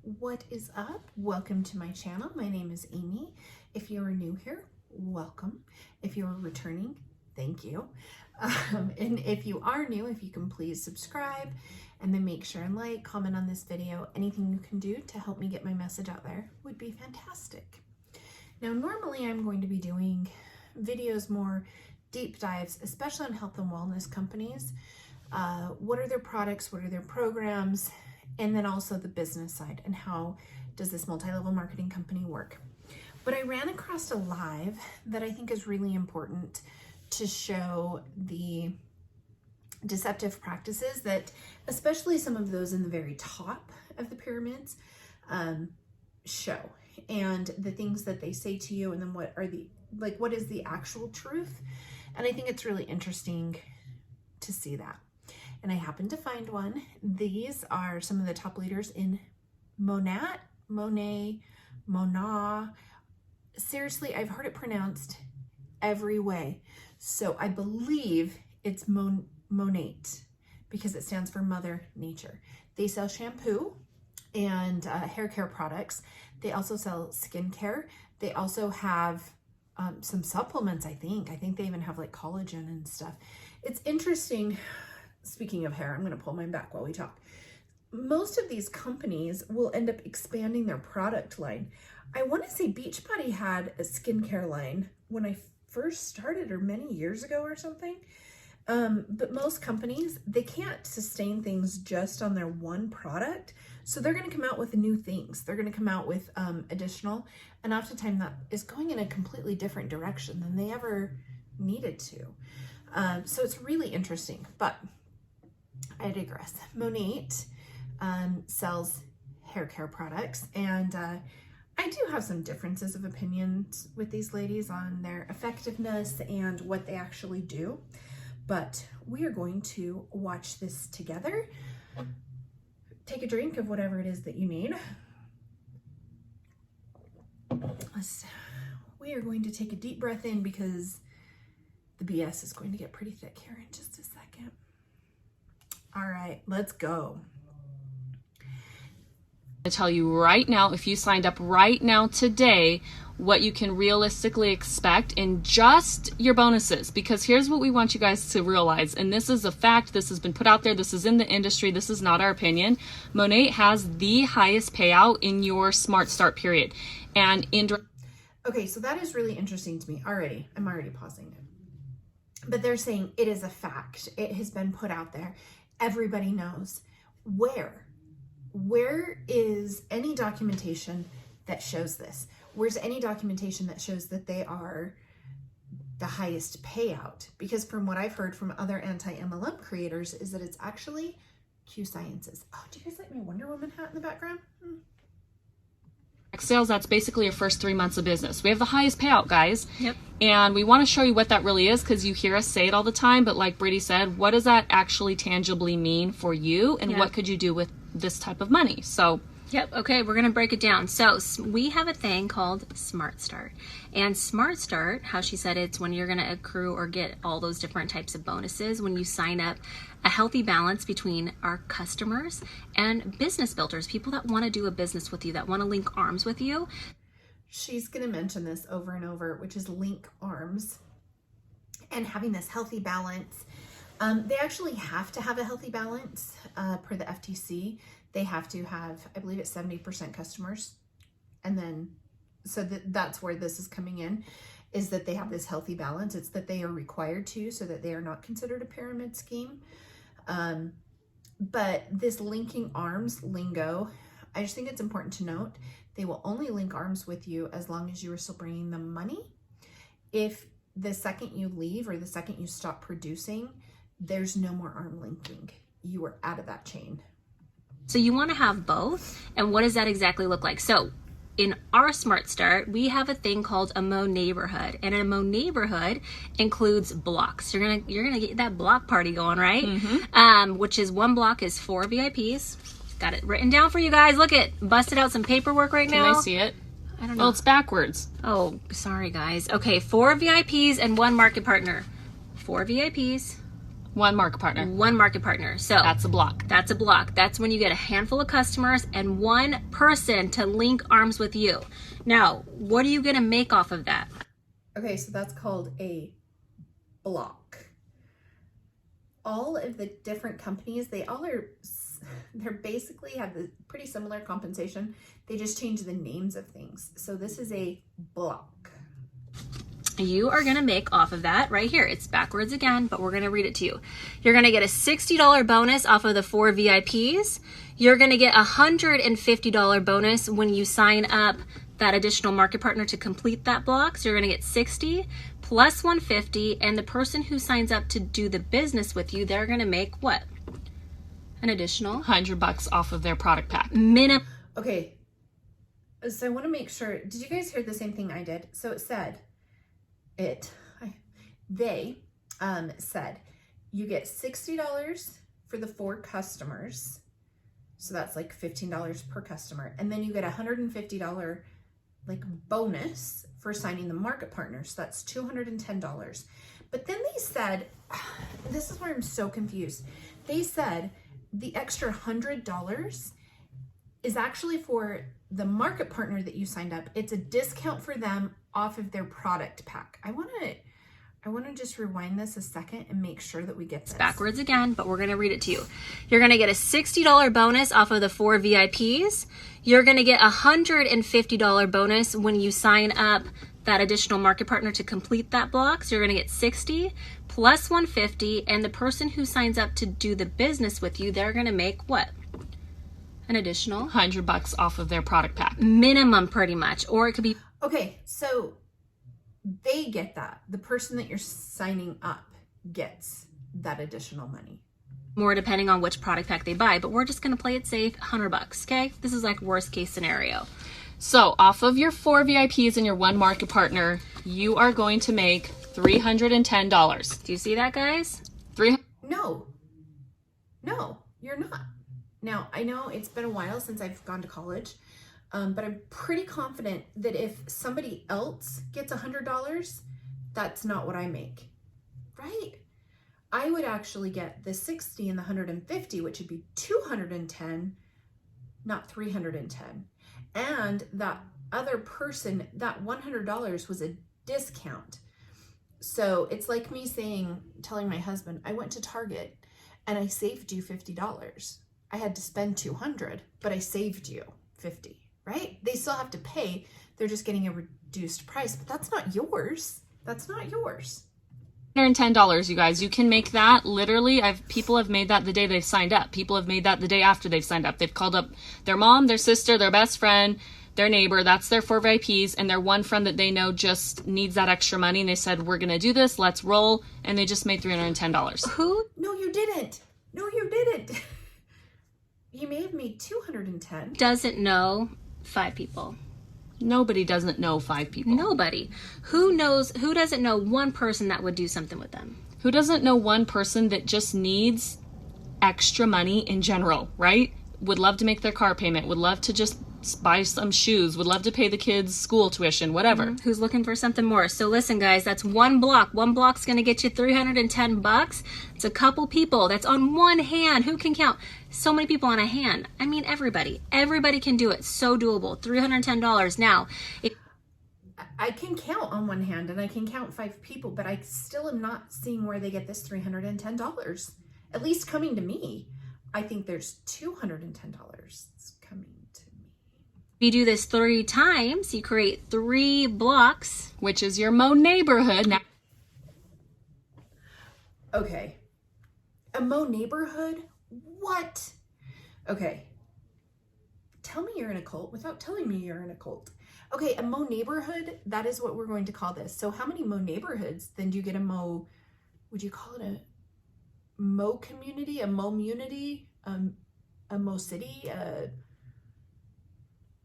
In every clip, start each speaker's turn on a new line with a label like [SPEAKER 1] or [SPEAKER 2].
[SPEAKER 1] What is up? Welcome to my channel. My name is Amy. If you are new here, welcome. If you are returning, thank you. And if you are new, if you can please subscribe and then make sure and like, comment on this video. Anything you can do to help me get my message out there would be fantastic. Now, normally I'm going to be doing videos, more deep dives, especially on health and wellness companies. What are their products? What are their programs? And then also the business side and how does this multi-level marketing company work. But I ran across a live that I think is really important to show the deceptive practices that especially some of those in the very top of the pyramids show, and the things that they say to you, and then what is the actual truth. And I think it's really interesting to see that. And I happened to find one. These are some of the top leaders in Monat, Monet, Monat. Seriously, I've heard it pronounced every way. So I believe it's Monat because it stands for Mother Nature. They sell shampoo and hair care products. They also sell skincare. They also have some supplements, I think. I think they even have like collagen and stuff. It's interesting. Speaking of hair, I'm going to pull mine back while we talk. Most of these companies will end up expanding their product line. I want to say Beachbody had a skincare line when I first started, or many years ago or something. But most companies, they can't sustain things just on their one product. So they're going to come out with new things. They're going to come out with additional, and oftentimes that is going in a completely different direction than they ever needed to. So it's really interesting, but I digress. Monat sells hair care products, and I do have some differences of opinions with these ladies on their effectiveness and what they actually do, but we are going to watch this together. Take a drink of whatever it is that you need. We are going to take a deep breath in because the BS is going to get pretty thick here in just a second. All right, let's go.
[SPEAKER 2] I tell you right now, if you signed up right now today, what you can realistically expect in just your bonuses, because here's what we want you guys to realize, and this is a fact, this has been put out there, this is in the industry, this is not our opinion. Monet has the highest payout in your Smart Start period. And
[SPEAKER 1] okay, so that is really interesting to me already. I'm already pausing it. But they're saying it is a fact. It has been put out there. Everybody knows. Where is any documentation that shows this? Where's any documentation that shows that they are the highest payout? Because from what I've heard from other anti-MLM creators is that it's actually Q Sciences. Oh, do you guys like my Wonder Woman hat in the background?
[SPEAKER 2] Sales, that's basically your first 3 months of business. We have the highest payout, guys.
[SPEAKER 3] Yep.
[SPEAKER 2] And we want to show you what that really is, because you hear us say it all the time, but like Brittany said, what does that actually tangibly mean for you, and what could you do with this type of money? So
[SPEAKER 3] yep. Okay, we're going to break it down. So we have a thing called Smart Start. And Smart Start, how she said it's when you're going to accrue or get all those different types of bonuses when you sign up, a healthy balance between our customers and business builders, people that want to do a business with you, that want to link arms with you.
[SPEAKER 1] She's going to mention this over and over, which is link arms and having this healthy balance. They actually have to have a healthy balance per the FTC. They have to have, I believe it's 70% customers. And then, so that's where this is coming in, is that they have this healthy balance. It's that they are required to, so that they are not considered a pyramid scheme. But this linking arms lingo, I just think it's important to note, they will only link arms with you as long as you are still bringing them money. If the second you leave or the second you stop producing, there's no more arm linking. You are out of that chain.
[SPEAKER 3] So you want to have both. And what does that exactly look like? So in our Smart Start, we have a thing called a MoNeighborhood, and a MoNeighborhood includes blocks. You're gonna get that block party going, right? Mm-hmm. Which is one block is 4 VIPs. Got it written down for you guys. Look it, busted out some paperwork right now.
[SPEAKER 2] Can I see it?
[SPEAKER 3] I don't know.
[SPEAKER 2] Well, it's backwards.
[SPEAKER 3] Oh, sorry guys. Okay, 4 VIPs and 1 market partner. 4 VIPs,
[SPEAKER 2] One market partner.
[SPEAKER 3] One market partner. So
[SPEAKER 2] That's a block.
[SPEAKER 3] that's a block. That's when you get a handful of customers and one person to link arms with you. Now, what are you going to make off of that?
[SPEAKER 1] Okay, so that's called a block. All of the different companies, they're basically have the pretty similar compensation. They just change the names of things. So this is a block.
[SPEAKER 3] You are going to make off of that right here. It's backwards again, but we're going to read it to you. You're going to get a $60 bonus off of the 4 VIPs. You're going to get a $150 bonus when you sign up that additional market partner to complete that block. So you're going to get 60 plus 150, and the person who signs up to do the business with you, they're going to make what? An additional
[SPEAKER 2] $100 off of their product pack.
[SPEAKER 3] minimum.
[SPEAKER 1] Okay, so I want to make sure, did you guys hear the same thing I did? So it said, they said you get $60 for the 4 customers. So that's like $15 per customer. And then you get a $150 like bonus for signing the market partner. So that's $210. But then they said, this is where I'm so confused. They said the extra $100 is actually for the market partner that you signed up. It's a discount for them off of their product pack. I want to just rewind this a second and make sure that we get this.
[SPEAKER 3] Backwards again, but we're going to read it to you. You're going to get a $60 bonus off of the 4 VIPs. You're going to get a $150 bonus when you sign up that additional market partner to complete that block. So you're going to get 60 plus 150, and the person who signs up to do the business with you, they're going to make what? An additional
[SPEAKER 2] $100 off of their product pack.
[SPEAKER 3] minimum, pretty much, or it could be.
[SPEAKER 1] Okay, so they get that. The person that you're signing up gets that additional money.
[SPEAKER 3] More depending on which product pack they buy, but we're just going to play it safe, $100, okay? This is like worst case scenario.
[SPEAKER 2] So off of your 4 VIPs and your 1 market partner, you are going to make $310.
[SPEAKER 3] Do you see that, guys?
[SPEAKER 1] No, you're not. Now, I know it's been a while since I've gone to college, but I'm pretty confident that if somebody else gets $100, that's not what I make, right? I would actually get the 60 and the 150, which would be 210, not 310. And that other person, that $100 was a discount. So it's like me telling my husband, I went to Target and I saved you $50. I had to spend $200, but I saved you $50, right? They still have to pay. They're just getting a reduced price, but that's not yours. That's not yours.
[SPEAKER 2] $110, you guys. You can make that literally. People have made that the day they've signed up. People have made that the day after they've signed up. They've called up their mom, their sister, their best friend, their neighbor. That's their 4 VIPs, and their one friend that they know just needs that extra money, and they said, we're going to do this. Let's roll. And they just made $310.
[SPEAKER 3] Who?
[SPEAKER 1] No, you didn't. No, you didn't. You may have made 210.
[SPEAKER 3] Doesn't know 5 people?
[SPEAKER 2] Nobody doesn't know 5 people.
[SPEAKER 3] Nobody. Who doesn't know one person that would do something with them?
[SPEAKER 2] Who doesn't know one person that just needs extra money in general, right? Would love to make their car payment, would love to just buy some shoes, would love to pay the kids' school tuition, whatever.
[SPEAKER 3] Mm-hmm. Who's looking for something more? So listen, guys, that's 1 block. 1 block's going to get you $310. It's a couple people. That's on one hand. Who can count so many people on a hand? I mean, everybody. Everybody can do it. So doable. $310. Now,
[SPEAKER 1] I can count on one hand and I can count 5 people, but I still am not seeing where they get this $310. At least coming to me. I think there's $210 coming to me.
[SPEAKER 3] If you do this 3 times, you create 3 blocks,
[SPEAKER 2] which is your MoNeighborhood. Now,
[SPEAKER 1] okay. A MoNeighborhood? What? Okay. Tell me you're in a cult without telling me you're in a cult. Okay, a MoNeighborhood, that is what we're going to call this. So how many MoNeighborhoods then do you get would you call it a Mo community, a Mo-munity, a Mo city, a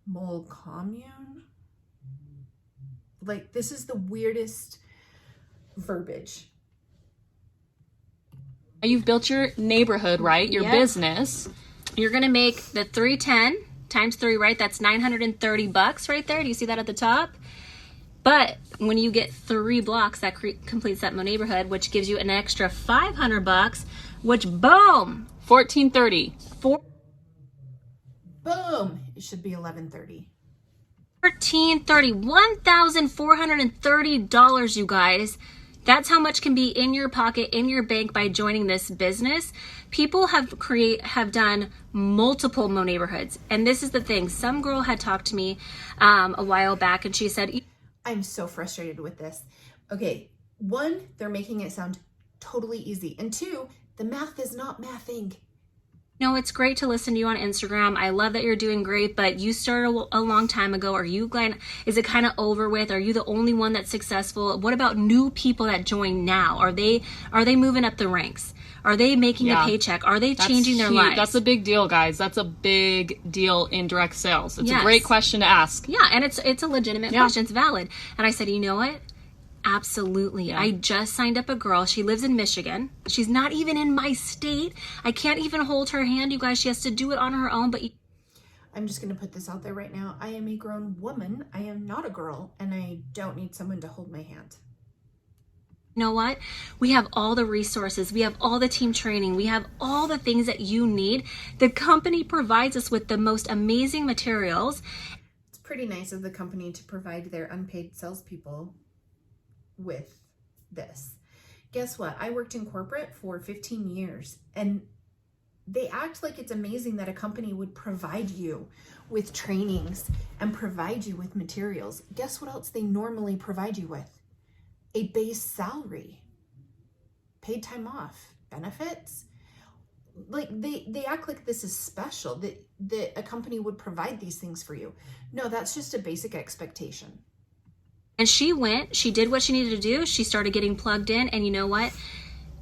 [SPEAKER 1] Mo commune? Like, this is the weirdest verbiage.
[SPEAKER 2] you've built your neighborhood, right? Your business.
[SPEAKER 3] You're going to make the 310 times 3, right? That's $930 right there. Do you see that at the top? But when you get 3 blocks, that completes that MoNeighborhood, which gives you an extra $500, which boom,
[SPEAKER 2] $1,430.
[SPEAKER 1] Boom! It should be $1,130.
[SPEAKER 3] $1,430, $1,430, you guys. That's how much can be in your pocket, in your bank by joining this business. People have done multiple MoNeighborhoods. And this is the thing. Some girl had talked to me a while back, and she said,
[SPEAKER 1] I'm so frustrated with this. Okay, 1, they're making it sound totally easy. And 2, the math is not mathing.
[SPEAKER 3] no, it's great to listen to you on Instagram. I love that you're doing great, but you started a long time ago. Are you glad? Is it kind of over with? Are you the only one that's successful? What about new people that join now? Are they moving up the ranks? Are they making a paycheck? Are they changing their lives?
[SPEAKER 2] That's a big deal, guys. That's a big deal in direct sales. It's
[SPEAKER 3] Yes.
[SPEAKER 2] a great question to ask.
[SPEAKER 3] Yeah, and it's a legitimate question. It's valid. And I said, you know what? Absolutely.
[SPEAKER 2] Yeah.
[SPEAKER 3] I just signed up a girl. She lives in Michigan. She's not even in my state. I can't even hold her hand, you guys. She has to do it on her own. But
[SPEAKER 1] I'm just going to put this out there right now. I am a grown woman. I am not a girl, and I don't need someone to hold my hand.
[SPEAKER 3] you know what? We have all the resources. We have all the team training. We have all the things that you need. The company provides us with the most amazing materials.
[SPEAKER 1] It's pretty nice of the company to provide their unpaid salespeople with this. Guess what? I worked in corporate for 15 years, and they act like it's amazing that a company would provide you with trainings and provide you with materials. Guess what else they normally provide you with? A base salary, paid time off, benefits. Like they act like this is special, that a company would provide these things for you. No, that's just a basic expectation.
[SPEAKER 3] And she did what she needed to do. She started getting plugged in, and you know what?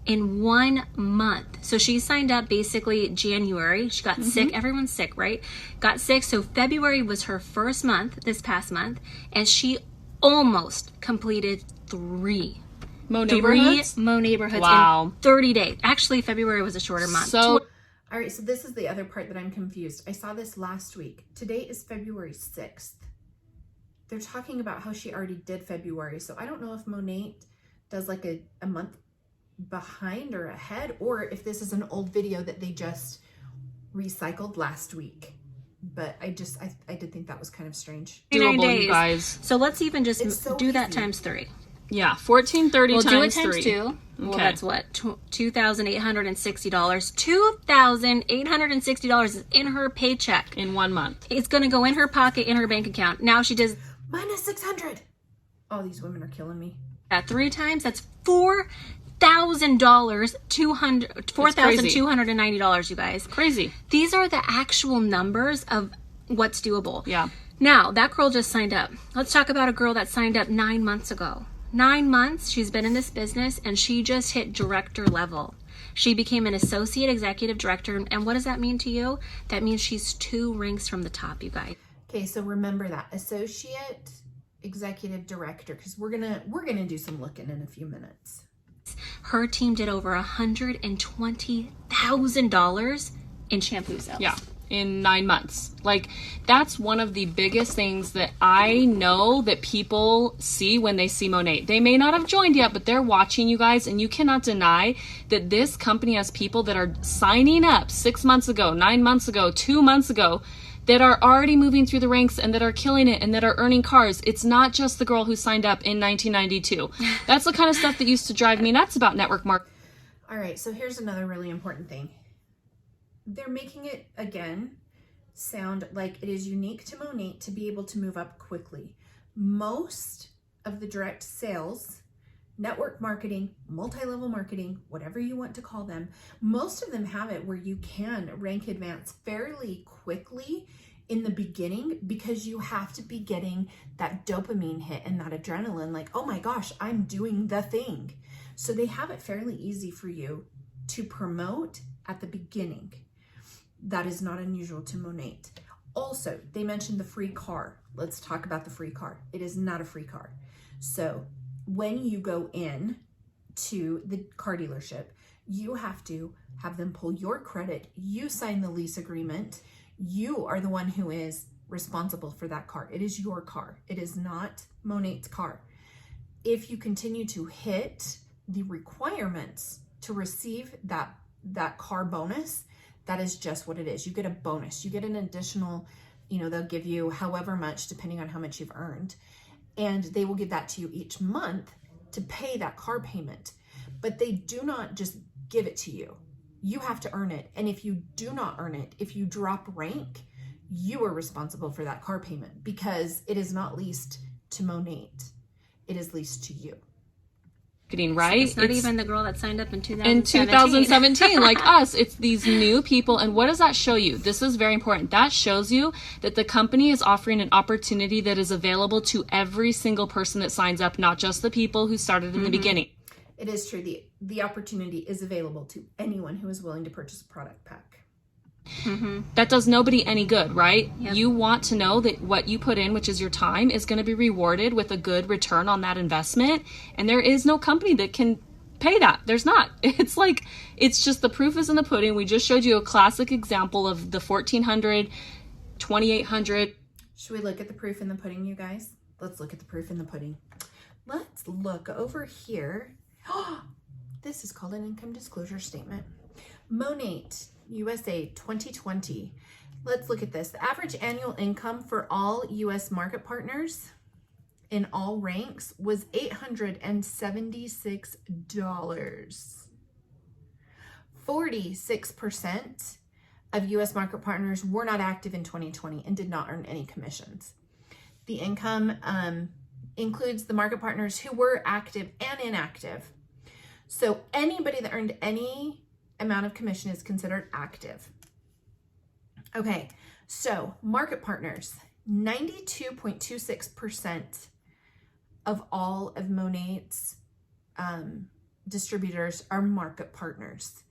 [SPEAKER 3] In 1 month. So she signed up basically January. She got sick. Everyone's sick, right? Got sick. So February was her first month, this past month, and she almost completed 3 MoNeighborhoods
[SPEAKER 2] Wow.
[SPEAKER 3] in 30 days. Actually, February was a shorter month.
[SPEAKER 2] So
[SPEAKER 1] All right, so this is the other part that I'm confused. I saw this last week. Today is February 6th. They're talking about how she already did February. So I don't know if Monet does like a month behind or ahead, or if this is an old video that they just recycled last week. But I did think that was kind of strange.
[SPEAKER 3] 39
[SPEAKER 2] doable,
[SPEAKER 3] days.
[SPEAKER 2] you guys.
[SPEAKER 3] So let's even just
[SPEAKER 1] It's so
[SPEAKER 3] do that
[SPEAKER 1] easy.
[SPEAKER 3] times 3.
[SPEAKER 2] Yeah, $1,430
[SPEAKER 3] We'll do it
[SPEAKER 2] times
[SPEAKER 3] times
[SPEAKER 2] 3.
[SPEAKER 3] 2. Well,
[SPEAKER 2] Okay.
[SPEAKER 3] that's what? $2,860. $2,860 is in her paycheck.
[SPEAKER 2] In 1 month.
[SPEAKER 3] It's going to go in her pocket, in her bank account. Now she does
[SPEAKER 1] Minus 600. Oh, these women are killing me.
[SPEAKER 3] that 3 times. That's $4,000, $4,290, you guys.
[SPEAKER 2] Crazy.
[SPEAKER 3] These are the actual numbers of what's doable.
[SPEAKER 2] Yeah.
[SPEAKER 3] Now, that girl just signed up. Let's talk about a girl that signed up 9 months ago. 9 months, she's been in this business, and she just hit director level. She became an associate executive director. And what does that mean to you? That means she's 2 ranks from the top, you guys.
[SPEAKER 1] Okay, so remember that associate executive director, because we're gonna do some looking in a few minutes.
[SPEAKER 3] Her team did over $120,000 in shampoo sales.
[SPEAKER 2] Yeah. In 9 months. Like, that's one of the biggest things that I know that people see when they see Monet. They may not have joined yet, but they're watching you guys, and you cannot deny that this company has people that are signing up 6 months ago, 9 months ago, 2 months ago, that are already moving through the ranks and that are killing it and that are earning cars. It's not just the girl who signed up in 1992. That's the kind of stuff that used to drive me nuts about network marketing.
[SPEAKER 1] All right, so here's another really important thing. They're making it, again, sound like it is unique to Monet to be able to move up quickly. Most of the direct sales, network marketing, multi-level marketing, whatever you want to call them, most of them have it where you can rank advance fairly quickly in the beginning, because you have to be getting that dopamine hit and that adrenaline, like, oh my gosh, I'm doing the thing. So they have it fairly easy for you to promote at the beginning. That is not unusual to Monet. Also, they mentioned the free car. Let's talk about the free car. It is not a free car. So when you go in to the car dealership, you have to have them pull your credit. You sign the lease agreement. You are the one who is responsible for that car. It is your car. It is not Monat's car. If you continue to hit the requirements to receive that car bonus, that is just what it is. You get a bonus. You get an additional, they'll give you however much depending on how much you've earned. And they will give that to you each month to pay that car payment. But they do not just give it to you. You have to earn it. And if you do not earn it, if you drop rank, you are responsible for that car payment because it is not leased to Monat. It is leased to you.
[SPEAKER 2] Right?
[SPEAKER 3] It's not even the girl that signed up in 2017.
[SPEAKER 2] In 2017, like us, it's these new people. And what does that show you? This is very important. That shows you that the company is offering an opportunity that is available to every single person that signs up, not just the people who started in the beginning.
[SPEAKER 1] It is true. The opportunity is available to anyone who is willing to purchase a product pack.
[SPEAKER 2] That does nobody any good, right?
[SPEAKER 3] Yep.
[SPEAKER 2] You want to know that what you put in, which is your time, is going to be rewarded with a good return on that investment. And there is no company that can pay that. There's not. It's just the proof is in the pudding. We just showed you a classic example of the 1,400, 2,800.
[SPEAKER 1] Should we look at the proof in the pudding, you guys? Let's look at the proof in the pudding. Let's look over here. This is called an income disclosure statement. Monat, USA 2020. Let's look at this. The average annual income for all US market partners in all ranks was $876. 46% of US market partners were not active in 2020 and did not earn any commissions. The income includes the market partners who were active and inactive. So anybody that earned any amount of commission is considered active. Okay, so market partners, 92.26% of all of Monat's distributors are market partners.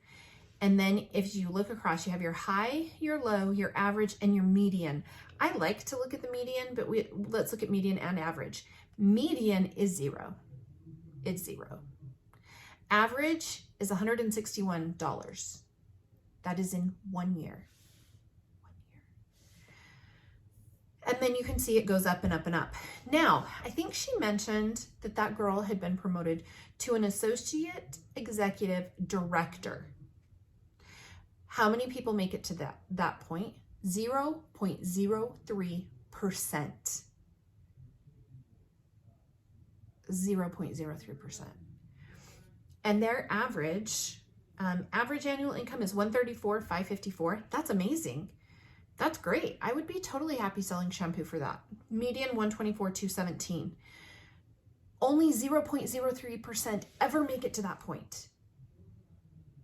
[SPEAKER 1] And then if you look across, you have your high, your low, your average, and your median. I like to look at the median, but let's look at median and average. Median is 0. It's 0. Average is $161. That is in 1 year. And then you can see it goes up and up and up. Now, I think she mentioned that girl had been promoted to an associate executive director. How many people make it to that point? 0.03%. 0.03%. And their average annual income is $134,554. That's amazing. That's great. I would be totally happy selling shampoo for that. Median $124,217. Only 0.03% ever make it to that point.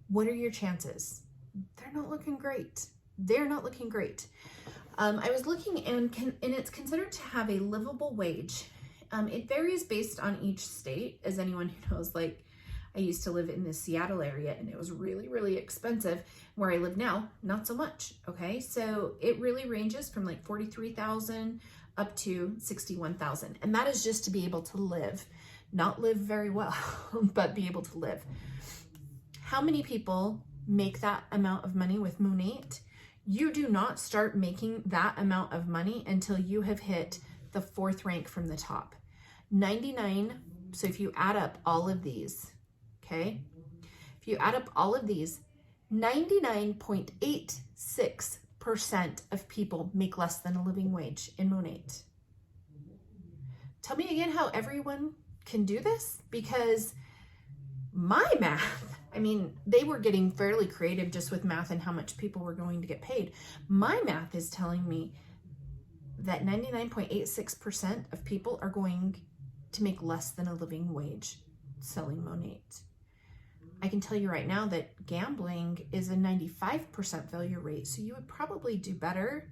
[SPEAKER 1] What are your chances? They're not looking great. They're not looking great. I was looking and it's considered to have a livable wage. It varies based on each state, as anyone who knows, like I used to live in the Seattle area and it was really, really expensive. Where I live now, not so much. Okay, so it really ranges from like $43,000 up to $61,000. And that is just to be able to live, not live very well, but be able to live. How many people make that amount of money with Monat? You do not start making that amount of money until you have hit the 4th rank from the top. 99, so if you add up all of these, okay? If you add up all of these, 99.86% of people make less than a living wage in Monat. Tell me again how everyone can do this, because my math, I mean, they were getting fairly creative just with math and how much people were going to get paid. My math is telling me that 99.86% of people are going to make less than a living wage selling Monat. I can tell you right now that gambling is a 95% failure rate, so you would probably do better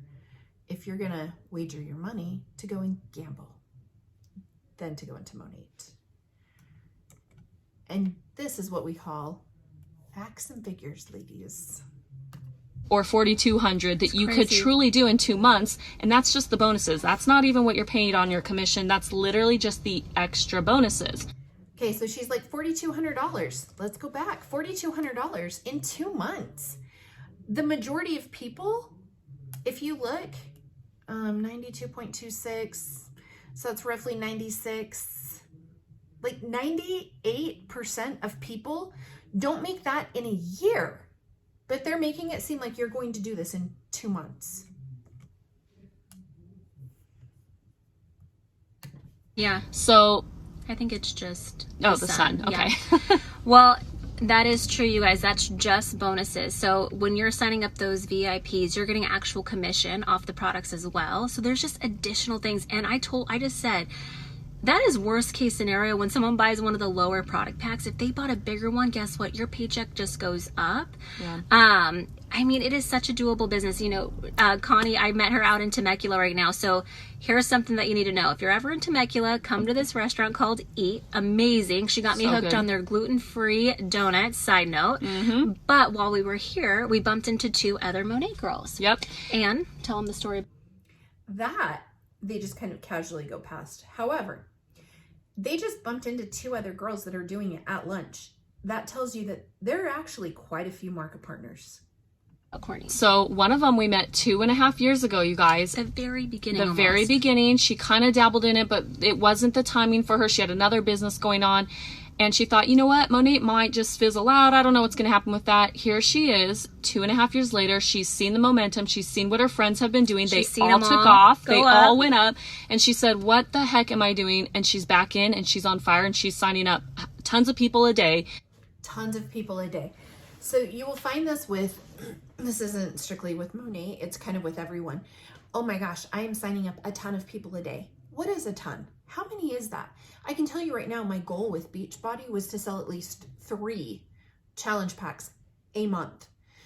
[SPEAKER 1] if you're gonna wager your money to go and gamble than to go into Monat. And this is what we call facts and figures, ladies.
[SPEAKER 2] Or 4,200 that you could truly do in 2 months. And that's just the bonuses. That's not even what you're paid on your commission. That's literally just the extra bonuses.
[SPEAKER 1] Okay, so she's like $4,200. Let's go back. $4,200 in 2 months. The majority of people, if you look, 92.26. So that's roughly 96. Like 98% of people don't make that in a year, but they're making it seem like you're going to do this in 2 months.
[SPEAKER 3] Yeah.
[SPEAKER 2] So
[SPEAKER 3] I think it's just
[SPEAKER 2] the sun. Okay.
[SPEAKER 3] Yeah. Well, that is true, you guys. That's just bonuses. So when you're signing up those VIPs, you're getting actual commission off the products as well. So there's just additional things. And I just said, that is worst case scenario when someone buys one of the lower product packs. If they bought a bigger one, guess what? Your paycheck just goes up.
[SPEAKER 2] Yeah.
[SPEAKER 3] I mean, it is such a doable business. You know, Connie, I met her out in Temecula right now. So here's something that you need to know. If you're ever in Temecula, come to this restaurant called Eat. Amazing. She got me hooked on their gluten-free donuts, side note.
[SPEAKER 2] Mm-hmm.
[SPEAKER 3] But while we were here, we bumped into 2 other Monet girls.
[SPEAKER 2] Yep.
[SPEAKER 3] And tell them the story.
[SPEAKER 1] That they just kind of casually go past. However, they just bumped into 2 other girls that are doing it at lunch. That tells you that there are actually quite a few market partners.
[SPEAKER 2] So one of them we met 2.5 years ago, you guys.
[SPEAKER 3] The very beginning.
[SPEAKER 2] The very beginning. She kind of dabbled in it, but it wasn't the timing for her. She had another business going on. And she thought, you know what, Monet might just fizzle out. I don't know what's going to happen with that. Here she is, 2.5 years later. She's seen the momentum. She's seen what her friends have been doing. They all took off. They all went up. And she said, what the heck am I doing? And she's back in and she's on fire and she's signing up tons of people a day.
[SPEAKER 1] Tons of people a day. So you will find this this isn't strictly with Monet, it's kind of with everyone. Oh my gosh, I am signing up a ton of people a day. What is a ton? How many is that? I can tell you right now, my goal with Beachbody was to sell at least 3 challenge packs a month.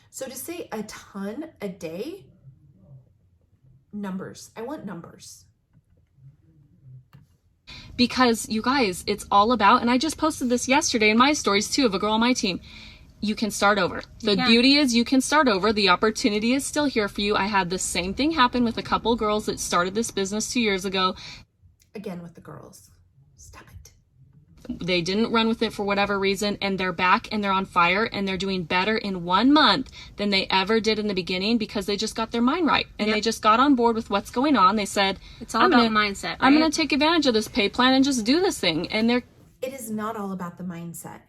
[SPEAKER 1] So to say a ton a day, numbers. I want numbers.
[SPEAKER 2] Because you guys, it's all about, and I just posted this yesterday in my stories too of a girl on my team. You can start over. The beauty is you can start over. The opportunity is still here for you. I had the same thing happen with a couple girls that started this business 2 years ago.
[SPEAKER 1] Again with the girls. Stop it.
[SPEAKER 2] They didn't run with it for whatever reason, and they're back and they're on fire and they're doing better in 1 month than they ever did in the beginning because they just got their mind right and they just got on board with what's going on. They said,
[SPEAKER 3] it's all about mindset, right?
[SPEAKER 2] I'm going to take advantage of this pay plan and just do this thing. And
[SPEAKER 1] it is not all about the mindset.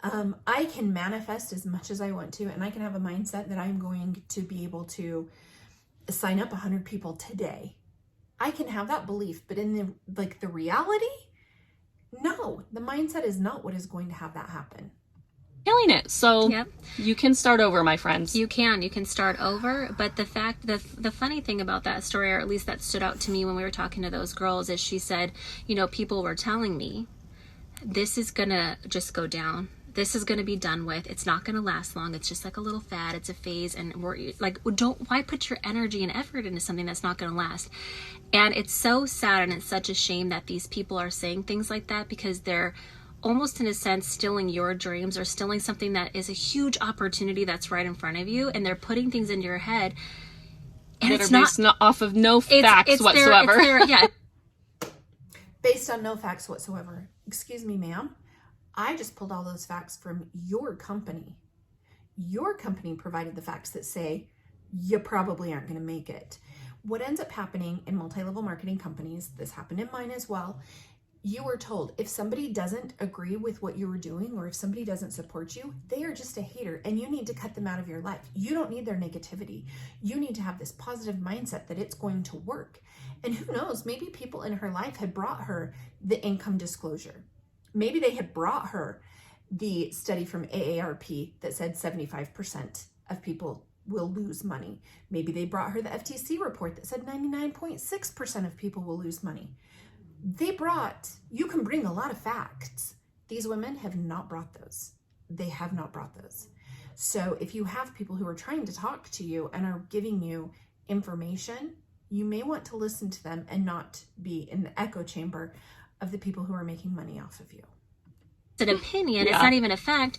[SPEAKER 1] I can manifest as much as I want to, and I can have a mindset that I'm going to be able to sign up 100 people today. I can have that belief, but in the reality, no, the mindset is not what is going to have that happen.
[SPEAKER 2] Killing it. So you can start over, my friends.
[SPEAKER 3] You can start over. But the funny thing about that story, or at least that stood out to me when we were talking to those girls, is she said, you know, people were telling me this is gonna just go down. This is going to be done with. It's not going to last long. It's just like a little fad. It's a phase. And we're like, why put your energy and effort into something that's not going to last? And it's so sad and it's such a shame that these people are saying things like that because they're almost in a sense stealing your dreams or stealing something that is a huge opportunity that's right in front of you. And they're putting things into your head. And
[SPEAKER 2] that are based off of no facts whatsoever.
[SPEAKER 1] Based on no facts whatsoever. Excuse me, ma'am. I just pulled all those facts from your company. Your company provided the facts that say you probably aren't going to make it. What ends up happening in multi-level marketing companies, this happened in mine as well, you were told if somebody doesn't agree with what you were doing or if somebody doesn't support you, they are just a hater and you need to cut them out of your life. You don't need their negativity. You need to have this positive mindset that it's going to work. And who knows, maybe people in her life had brought her the income disclosure. Maybe they had brought her the study from AARP that said 75% of people will lose money. Maybe they brought her the FTC report that said 99.6% of people will lose money. You can bring a lot of facts. These women have not brought those. They have not brought those. So if you have people who are trying to talk to you and are giving you information, you may want to listen to them and not be in the echo chamber of the people who are making money off of you.
[SPEAKER 3] It's an opinion. It's not even a fact.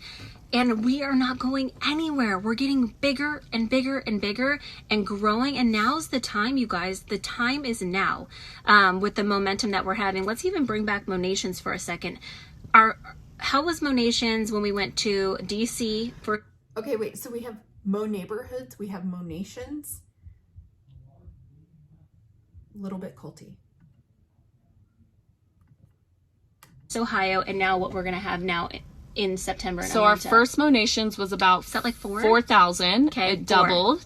[SPEAKER 3] And we are not going anywhere. We're getting bigger and bigger and bigger and growing. And now's the time, you guys. The time is now with the momentum that we're having. Let's even bring back Monations for a second. How was Monations when we went to DC for...
[SPEAKER 1] Okay, wait. So we have MoNeighborhoods. We have Monations. little bit culty.
[SPEAKER 3] Ohio, and now what we're gonna have now in September.
[SPEAKER 2] So our first Monations was about
[SPEAKER 3] is that like
[SPEAKER 2] 4,000.
[SPEAKER 3] Okay,
[SPEAKER 2] it doubled.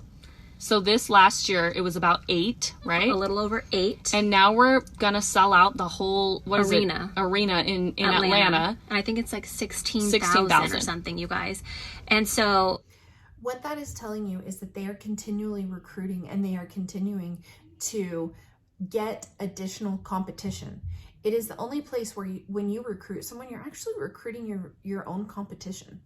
[SPEAKER 2] So this last year it was about 8, right?
[SPEAKER 3] A little over 8.
[SPEAKER 2] And now we're gonna sell out the whole
[SPEAKER 3] arena
[SPEAKER 2] in Atlanta.
[SPEAKER 3] And I think it's like 16,000 or something, you guys. And so
[SPEAKER 1] what that is telling you is that they are continually recruiting, and they are continuing to get additional competition. It is the only place where when you recruit someone, you're actually recruiting your own competition.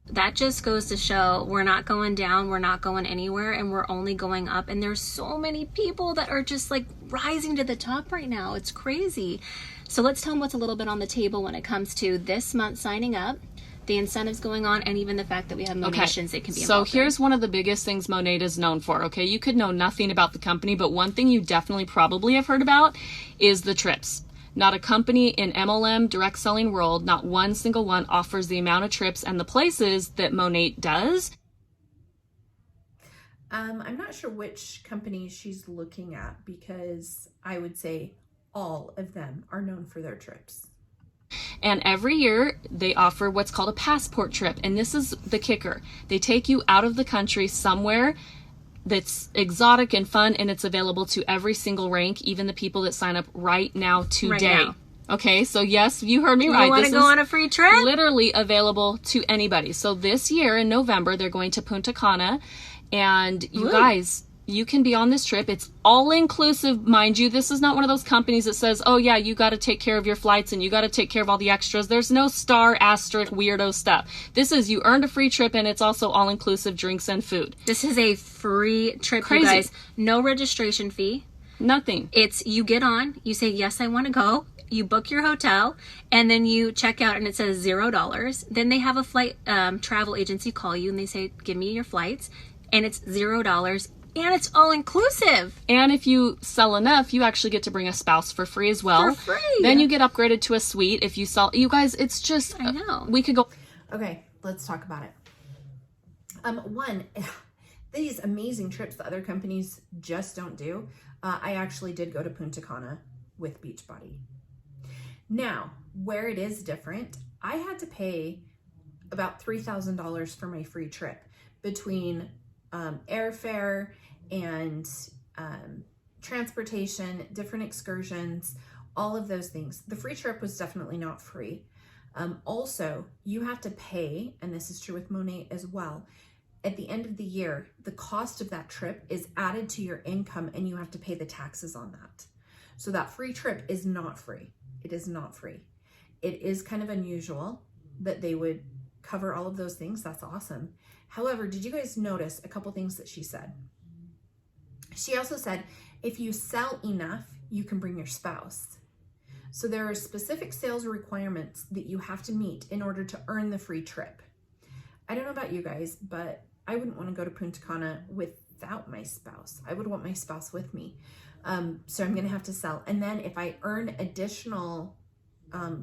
[SPEAKER 3] That just goes to show we're not going down, we're not going anywhere, and we're only going up. And there's so many people that are just like rising to the top right now. It's crazy. So let's tell them what's a little bit on the table when it comes to this month signing up, the incentives going on, and even the fact that we have Monations that can be involved.
[SPEAKER 2] So here's one of the biggest things Monet is known for, okay? You could know nothing about the company, but one thing you definitely probably have heard about is the trips. Not a company in MLM direct selling world, not one single one offers the amount of trips and the places that Monet does.
[SPEAKER 1] I'm not sure which company she's looking at, because I would say all of them are known for their trips.
[SPEAKER 2] And every year they offer what's called a passport trip. And this is the kicker. They take you out of the country somewhere that's exotic and fun, and it's available to every single rank, even the people that sign up right now today.
[SPEAKER 3] Right now.
[SPEAKER 2] Okay, so yes, you heard me right.
[SPEAKER 3] You want to go on a free trip?
[SPEAKER 2] Literally available to anybody. So this year in November, they're going to Punta Cana, and you guys, you can be on this trip. It's all inclusive, mind you. This is not one of those companies that says, oh yeah, you got to take care of your flights and you got to take care of all the extras. There's no star asterisk weirdo stuff. This is, you earned a free trip, and it's also all inclusive drinks and food.
[SPEAKER 3] This is a free trip,
[SPEAKER 2] Crazy.
[SPEAKER 3] you guys. No registration fee.
[SPEAKER 2] Nothing.
[SPEAKER 3] It's, you get on, you say, yes, I want to go. You book your hotel, and then you check out, and it says $0. Then they have a flight travel agency call you, and they say, give me your flights, and it's $0. And it's all inclusive.
[SPEAKER 2] And if you sell enough, you actually get to bring a spouse for free as well.
[SPEAKER 3] For free.
[SPEAKER 2] Then you get upgraded to a suite if you sell. You guys, it's just,
[SPEAKER 3] I know.
[SPEAKER 2] We could go.
[SPEAKER 1] Okay, let's talk about it. One, these amazing trips that other companies just don't do. I actually did go to Punta Cana with Beachbody. Now, where it is different, I had to pay about $3,000 for my free trip between airfare and transportation, different excursions, all of those things. The free trip was definitely not free. Also, you have to pay, and this is true with Monet as well, at the end of the year, the cost of that trip is added to your income, and you have to pay the taxes on that. So that free trip is not free. It is not free. It is kind of unusual that they would cover all of those things. That's awesome. However, did you guys notice a couple things that she said? She also said, if you sell enough, you can bring your spouse. So there are specific sales requirements that you have to meet in order to earn the free trip. I don't know about you guys, but I wouldn't want to go to Punta Cana without my spouse. I would want my spouse with me. So I'm going to have to sell. And then if I earn additional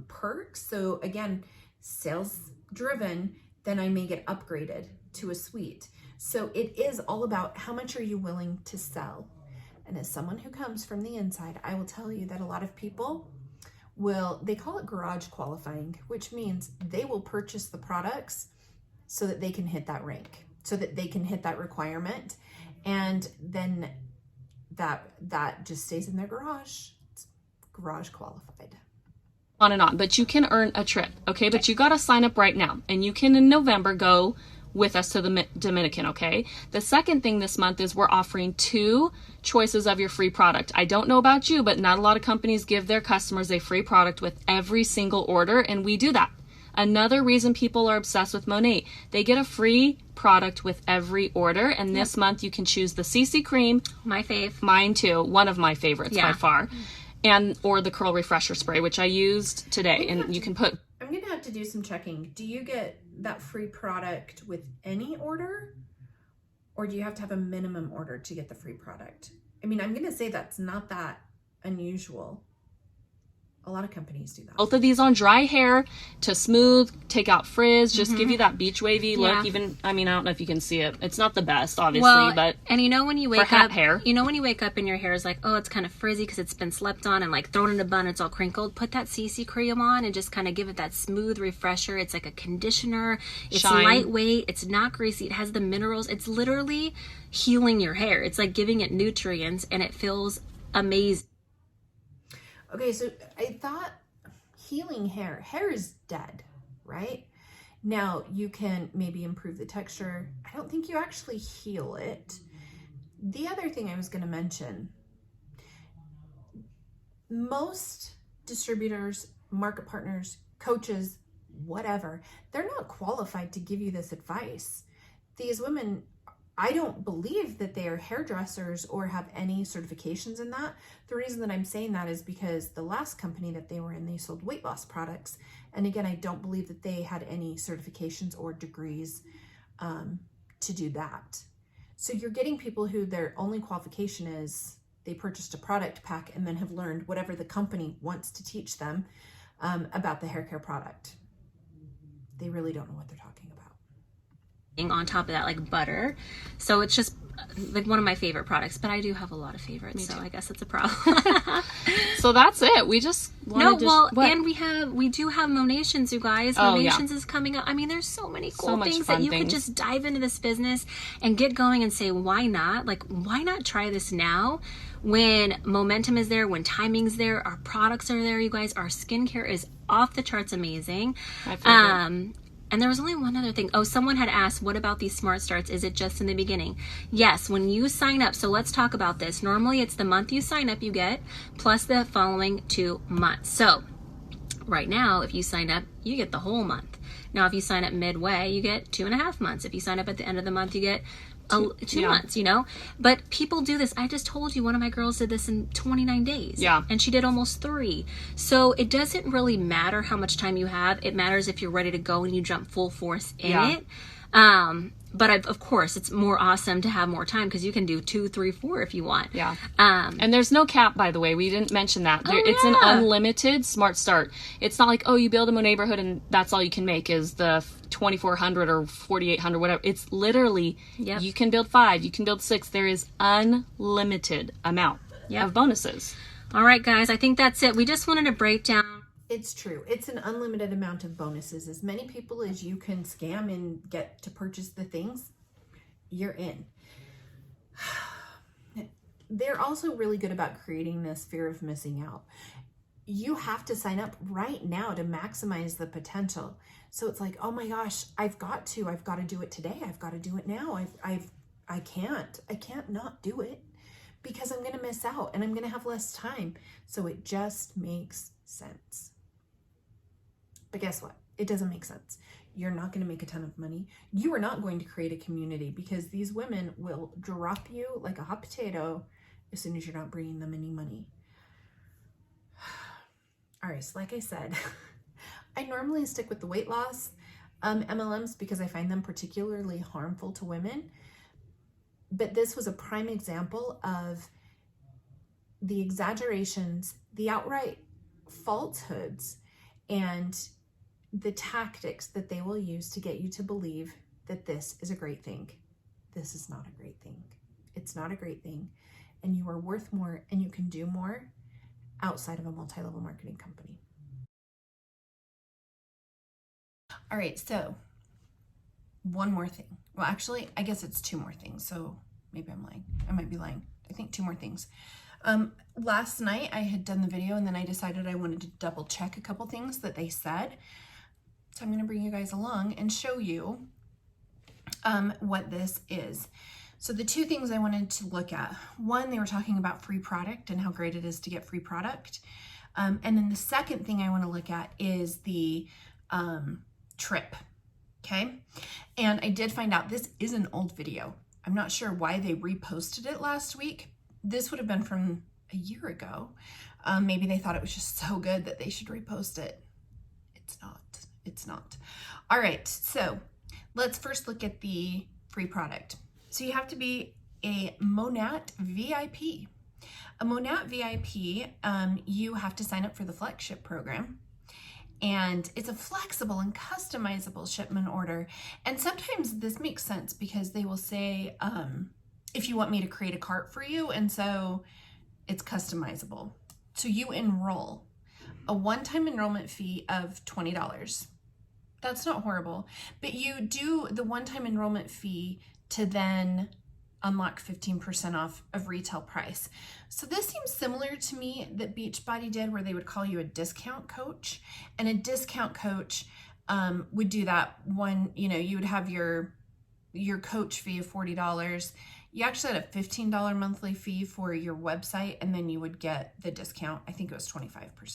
[SPEAKER 1] perks, so again, sales driven, then I may get upgraded to a suite. So it is all about how much are you willing to sell. And as someone who comes from the inside, I will tell you that a lot of people they call it garage qualifying, which means they will purchase the products so that they can hit that rank, so that they can hit that requirement. And then that just stays in their garage. It's garage qualified.
[SPEAKER 2] On and on, but you can earn a trip, okay? But you got to sign up right now, and you can in November go with us to the Dominican, okay? The second thing this month is we're offering 2 choices of your free product. I don't know about you, but not a lot of companies give their customers a free product with every single order, and we do that. Another reason people are obsessed with Monet, they get a free product with every order, and this month you can choose the CC cream.
[SPEAKER 3] My fave.
[SPEAKER 2] Mine too, one of my favorites by far. Or the curl refresher spray, which I used today. And you can put...
[SPEAKER 1] I'm going to have to do some checking. Do you get that free product with any order? Or do you have to have a minimum order to get the free product? I mean, I'm going to say that's not that unusual. A lot of companies do that.
[SPEAKER 2] Both of these on dry hair to smooth, take out frizz, just give you that beach wavy look.
[SPEAKER 3] Yeah.
[SPEAKER 2] Even, I mean, I don't know if you can see it. It's not the best, obviously, but
[SPEAKER 3] and you know when you wake
[SPEAKER 2] hat
[SPEAKER 3] up,
[SPEAKER 2] hair.
[SPEAKER 3] you know when you wake up and your hair is like, oh, it's kind of frizzy because it's been slept on and like thrown in a bun, it's all crinkled. Put that CC cream on and just kind of give it that smooth refresher. It's like a conditioner. It's
[SPEAKER 2] Shine.
[SPEAKER 3] lightweight. It's not greasy. It has the minerals. It's literally healing your hair. It's like giving it nutrients, and it feels amazing.
[SPEAKER 1] Okay, so I thought healing hair is dead, right? Now you can maybe improve the texture. I don't think you actually heal it. The other thing I was going to mention, most distributors, market partners, coaches, whatever, they're not qualified to give you this advice. These women, I don't believe that they are hairdressers or have any certifications in that. The reason that I'm saying that is because the last company that they were in, they sold weight loss products. And again, I don't believe that they had any certifications or degrees to do that. So you're getting people who their only qualification is they purchased a product pack and then have learned whatever the company wants to teach them about the hair care product. They really don't know what they're talking about.
[SPEAKER 3] On top of that, like butter. So it's just like one of my favorite products, but I do have a lot of favorites, so I guess it's a problem.
[SPEAKER 2] So that's it. We just wanted
[SPEAKER 3] and we do have Monations, you guys. Monations is coming up. I mean, there's so many cool things that you could just dive into this business and get going and say, why not? Like, why not try this now when momentum is there, when timing's there, our products are there, you guys. Our skincare is off the charts amazing. And there was only one other thing. Oh, someone had asked, what about these Smart Starts? Is it just in the beginning? Yes, when you sign up. So let's talk about this. Normally, it's the month you sign up you get, plus the following 2 months. So right now, if you sign up, you get the whole month. Now, if you sign up midway, you get 2.5 months. If you sign up at the end of the month, you get two months, you know? But people do this. I just told you one of my girls did this in 29 days.
[SPEAKER 2] Yeah. And
[SPEAKER 3] she did almost 3. So it doesn't really matter how much time you have. It matters if you're ready to go and you jump full force in it. But of course, it's more awesome to have more time because you can do 2, 3, 4 if you want.
[SPEAKER 2] Yeah. And there's no cap, by the way. We didn't mention that. It's an unlimited Smart Start. It's not like, oh, you build a MoNeighborhood and that's all you can make is the 2,400 or 4,800, whatever. It's literally, you can build 5, you can build 6. There is unlimited amount of bonuses.
[SPEAKER 3] All right, guys. I think that's it. We just wanted to break down.
[SPEAKER 1] It's true. It's an unlimited amount of bonuses. As many people as you can scam and get to purchase the things, you're in. They're also really good about creating this fear of missing out. You have to sign up right now to maximize the potential. So it's like, oh my gosh, I've got to do it today. I've got to do it now. I can't not do it because I'm going to miss out and I'm going to have less time. So it just makes sense. But guess what? It doesn't make sense. You're not going to make a ton of money. You are not going to create a community because these women will drop you like a hot potato as soon as you're not bringing them any money. All right, so like I said, I normally stick with the weight loss MLMs because I find them particularly harmful to women. But this was a prime example of the exaggerations, the outright falsehoods, and the tactics that they will use to get you to believe that this is a great thing. This is not a great thing. It's not a great thing. And you are worth more and you can do more outside of a multi-level marketing company. All right, so one more thing. Well, actually, I guess it's 2 more things. So maybe I'm lying. I might be lying. I think 2 more things. Last night I had done the video and then I decided I wanted to double check a couple things that they said. So I'm going to bring you guys along and show you what this is. So the 2 things I wanted to look at, one, they were talking about free product and how great it is to get free product. And then the second thing I want to look at is the trip. Okay. And I did find out this is an old video. I'm not sure why they reposted it last week. This would have been from a year ago. Maybe they thought it was just so good that they should repost it. It's not. It's not. All right. So let's first look at the free product. So you have to be a Monat VIP. A Monat VIP, you have to sign up for the flagship program. And it's a flexible and customizable shipment order. And sometimes this makes sense because they will say, if you want me to create a cart for you, and so it's customizable. So you enroll. A one-time enrollment fee of $20. That's not horrible, but you do the one-time enrollment fee to then unlock 15% off of retail price. So this seems similar to me that Beachbody did, where they would call you a discount coach, and a discount coach would do that one, you would have your coach fee of $40. You actually had a $15 monthly fee for your website, and then you would get the discount. I think it was 25%, if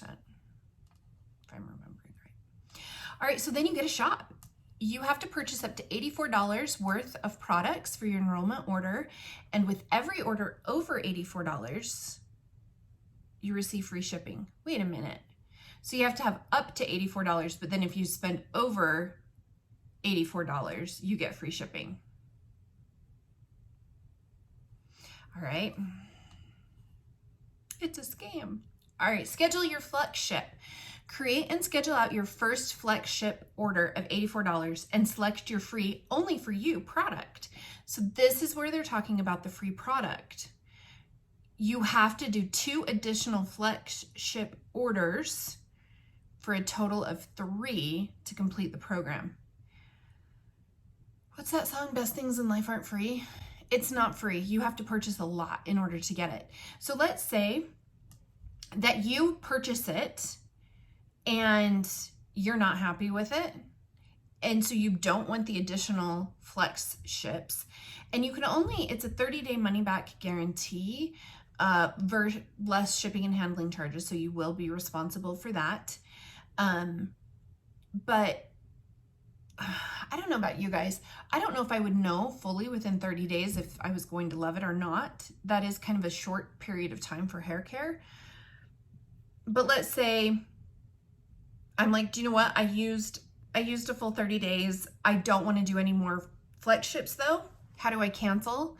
[SPEAKER 1] I'm remembering right. All right, so then you get a shop. You have to purchase up to $84 worth of products for your enrollment order. And with every order over $84, you receive free shipping. Wait a minute. So you have to have up to $84, but then if you spend over $84, you get free shipping. All right. It's a scam. All right, schedule your flex ship. Create and schedule out your first flex ship order of $84 and select your free, only for you product. So this is where they're talking about the free product. You have to do 2 additional flex ship orders for a total of 3 to complete the program. What's that song? Best things in life aren't free. It's not free. You have to purchase a lot in order to get it. So let's say that you purchase it and you're not happy with it, and so you don't want the additional flex ships, and you can only, it's a 30-day money-back guarantee, less shipping and handling charges, so you will be responsible for that. But I don't know about you guys. I don't know if I would know fully within 30 days if I was going to love it or not. That is kind of a short period of time for hair care. But let's say I'm like, do you know what? I used a full 30 days. I don't want to do any more flex ships though. How do I cancel?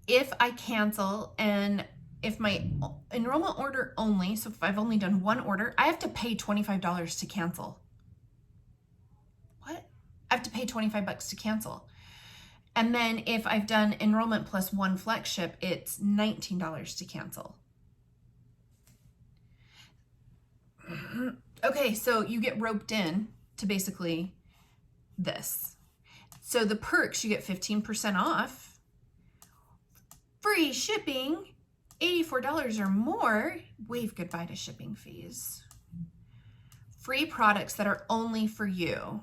[SPEAKER 1] If I cancel, and if my enrollment order only, so if I've only done one order, I have to pay $25 to cancel. What? I have to pay $25 to cancel. And then if I've done enrollment plus 1 flex ship, it's $19 to cancel. Okay, so you get roped in to basically this. So the perks, you get 15% off, free shipping, $84 or more, wave goodbye to shipping fees, free products that are only for you.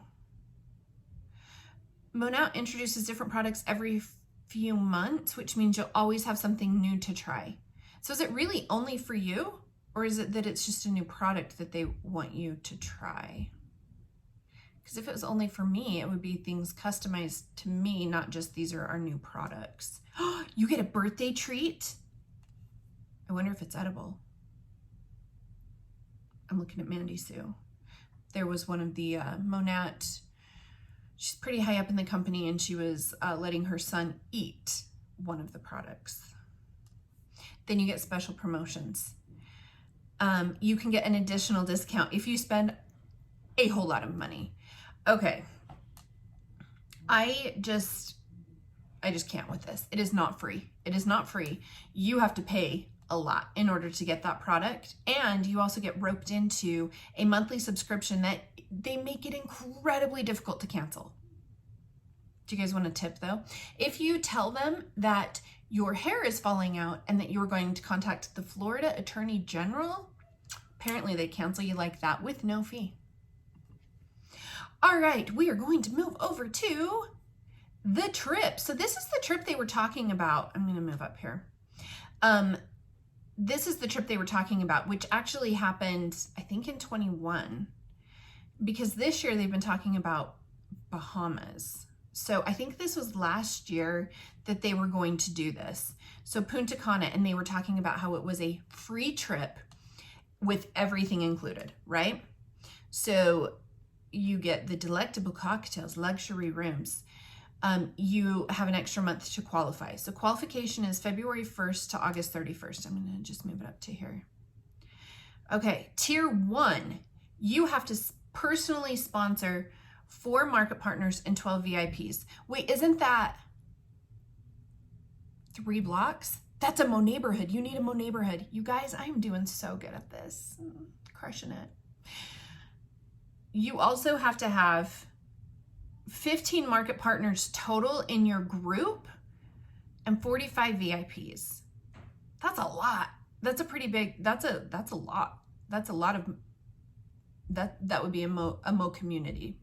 [SPEAKER 1] Monat introduces different products every few months, which means you'll always have something new to try. So is it really only for you? Or is it that it's just a new product that they want you to try? Because if it was only for me, it would be things customized to me, not just these are our new products. You get a birthday treat? I wonder if it's edible. I'm looking at Mandy Sue. There was one of the Monat, she's pretty high up in the company, and she was letting her son eat one of the products. Then you get special promotions. You can get an additional discount if you spend a whole lot of money. Okay. I just can't with this. It is not free. It is not free. You have to pay a lot in order to get that product. And you also get roped into a monthly subscription that they make it incredibly difficult to cancel. Do you guys want a tip though? If you tell them that your hair is falling out and that you're going to contact the Florida Attorney General, apparently they cancel you like that with no fee. All right, we are going to move over to the trip. So this is the trip they were talking about. I'm going to move up here. This is the trip they were talking about, which actually happened, I think, in 21, because this year they've been talking about Bahamas. So I think this was last year that they were going to do this. So Punta Cana, and they were talking about how it was a free trip with everything included, right? So you get the delectable cocktails, luxury rooms, you have an extra month to qualify. So qualification is February 1st to August 31st. I'm going to just move it up to here. Okay, tier 1, you have to personally sponsor 4 market partners and 12 VIPs. Wait, isn't that 3 blocks? That's a MoNeighborhood. You need a MoNeighborhood. You guys, I'm doing so good at this. Crushing it. You also have to have 15 market partners total in your group and 45 VIPs. That's a lot. That's a pretty big, that's a lot. That's a lot of, that would be a Mo community.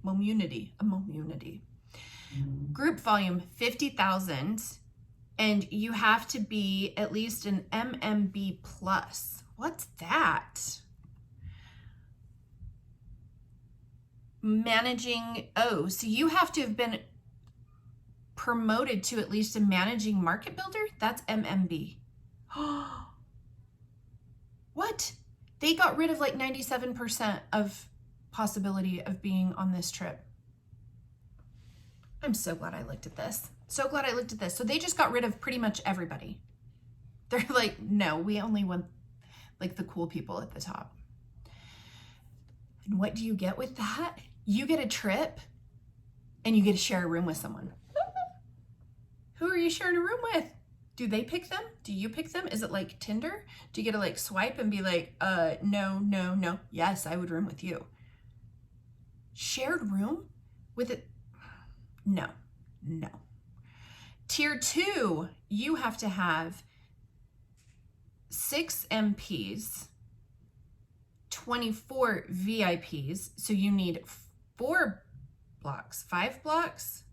[SPEAKER 1] Group volume, 50,000. And you have to be at least an MMB plus. What's that? Managing, oh, so you have to have been promoted to at least a managing market builder? That's MMB. What? They got rid of like 97% of possibility of being on this trip. I'm so glad I looked at this. So glad I looked at this. So they just got rid of pretty much everybody. They're like, no, we only want like the cool people at the top. And what do you get with that? You get a trip and you get to share a room with someone. Who are you sharing a room with? Do they pick them? Do you pick them? Is it like Tinder? Do you get to like swipe and be like, no. Yes, I would room with you. Shared room with it? No. Tier 2, you have to have 6 MPs, 24 VIPs. So you need 4 blocks, 5 blocks,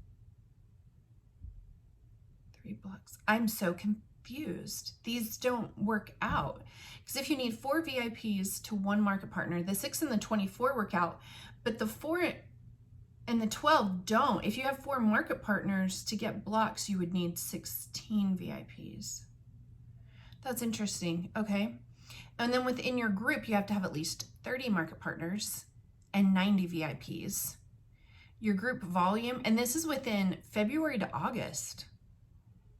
[SPEAKER 1] 3 blocks. I'm so confused. These don't work out. Because if you need 4 VIPs to 1 market partner, the 6 and the 24 work out, but the 4 and the 12 don't. If you have 4 market partners to get blocks, you would need 16 VIPs. That's interesting. Okay. And then within your group, you have to have at least 30 market partners and 90 VIPs. Your group volume, and this is within February to August.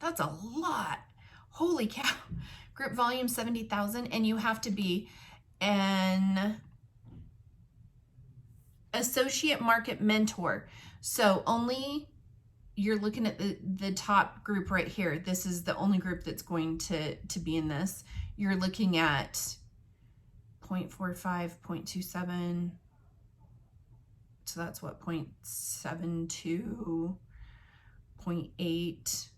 [SPEAKER 1] That's a lot. Holy cow. Group volume 70,000, and you have to be an associate market mentor. So only, you're looking at the top group right here. This is the only group that's going to be in this. You're looking at 0.45, 0.27. So that's what, 0.72, 0.8,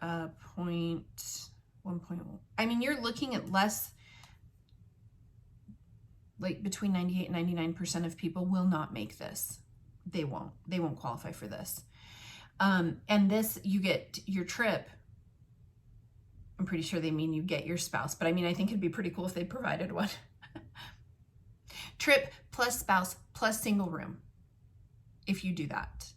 [SPEAKER 1] 1.1. I mean, you're looking at less, like between 98 and 99% of people will not make this. They won't qualify for this. And this, you get your trip. I'm pretty sure they mean you get your spouse, but I mean, I think it'd be pretty cool if they provided one. Trip plus spouse plus single room, if you do that.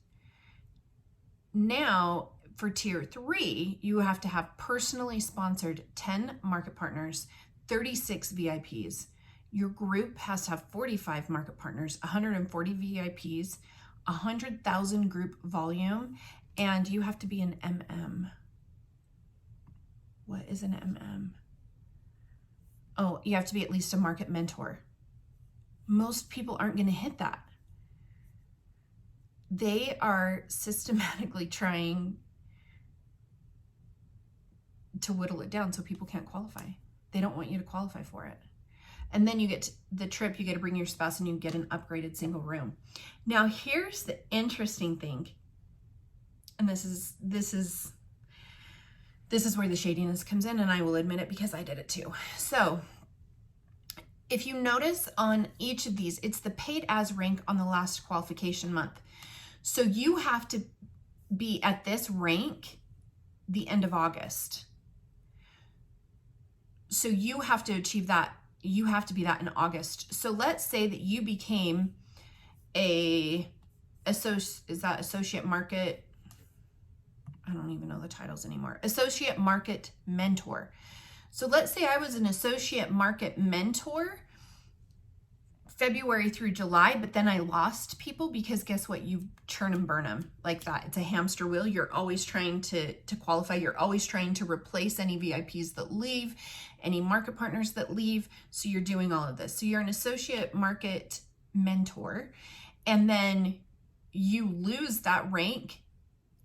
[SPEAKER 1] Now, for tier 3, you have to have personally sponsored 10 market partners, 36 VIPs. Your group has to have 45 market partners, 140 VIPs, 100,000 group volume, and you have to be an MM. What is an MM? Oh, you have to be at least a market mentor. Most people aren't going to hit that. They are systematically trying to whittle it down so people can't qualify. They don't want you to qualify for it. And then you get the trip, you get to bring your spouse, and you get an upgraded single room. Now here's the interesting thing. And this is where the shadiness comes in, and I will admit it because I did it too. So if you notice on each of these, it's the paid as rank on the last qualification month. So you have to be at this rank the end of August. So you have to achieve that. You have to be that in August. So let's say that you became associate market, I don't even know the titles anymore, associate market mentor. So let's say I was an associate market mentor February through July, but then I lost people because guess what? You churn and burn them like that. It's a hamster wheel. You're always trying to qualify. You're always trying to replace any VIPs that leave, any market partners that leave. So you're doing all of this. So you're an associate market mentor, and then you lose that rank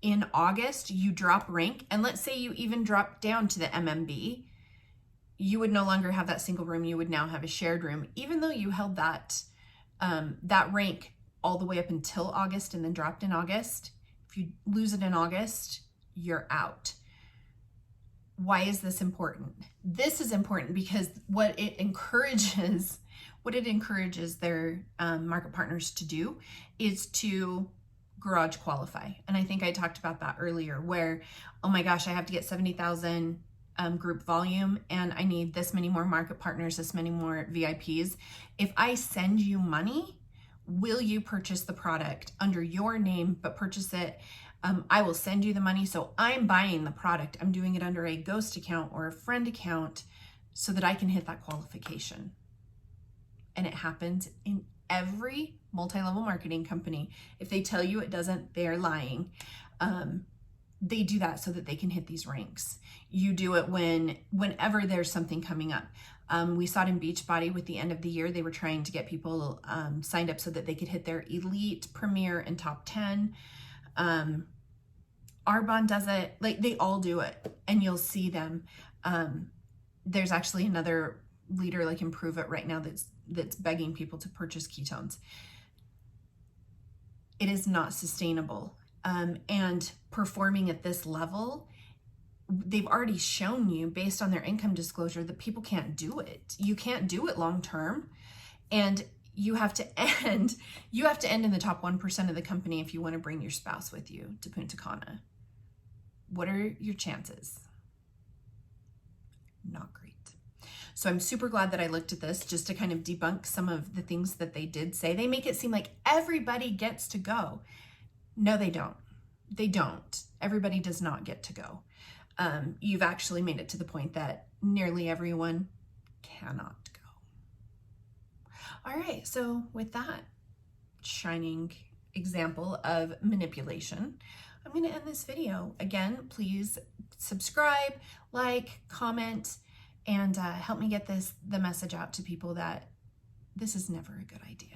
[SPEAKER 1] in August, you drop rank. And let's say you even drop down to the MMB, you would no longer have that single room. You would now have a shared room, even though you held that rank all the way up until August and then dropped in August. If you lose it in August, you're out. Why is this important? This is important because what it encourages their market partners to do is to garage qualify. And I think I talked about that earlier where, oh my gosh, I have to get 70,000 group volume and I need this many more market partners, this many more VIPs. If I send you money, will you purchase the product under your name, but purchase it? I will send you the money. So I'm buying the product. I'm doing it under a ghost account or a friend account so that I can hit that qualification. And it happens in every multi-level marketing company. If they tell you it doesn't, they're lying. They do that so that they can hit these ranks. You do it whenever there's something coming up. We saw it in Beachbody with the end of the year. They were trying to get people signed up so that they could hit their elite, premier, and top 10. Arbonne does it. Like, they all do it, and you'll see them. There's actually another leader like Improve It right now that's begging people to purchase ketones. It is not sustainable. And performing at this level, they've already shown you based on their income disclosure that people can't do it. You can't do it long term, and you have to end in the top 1% of the company if you want to bring your spouse with you to Punta Cana. What are your chances? Not great. So I'm super glad that I looked at this just to kind of debunk some of the things that they did say. They make it seem like everybody gets to go. No, they don't. They don't. Everybody does not get to go. You've actually made it to the point that nearly everyone cannot go. All right, so with that shining example of manipulation, I'm going to end this video. Again, please subscribe, like, comment, and help me get the message out to people that this is never a good idea.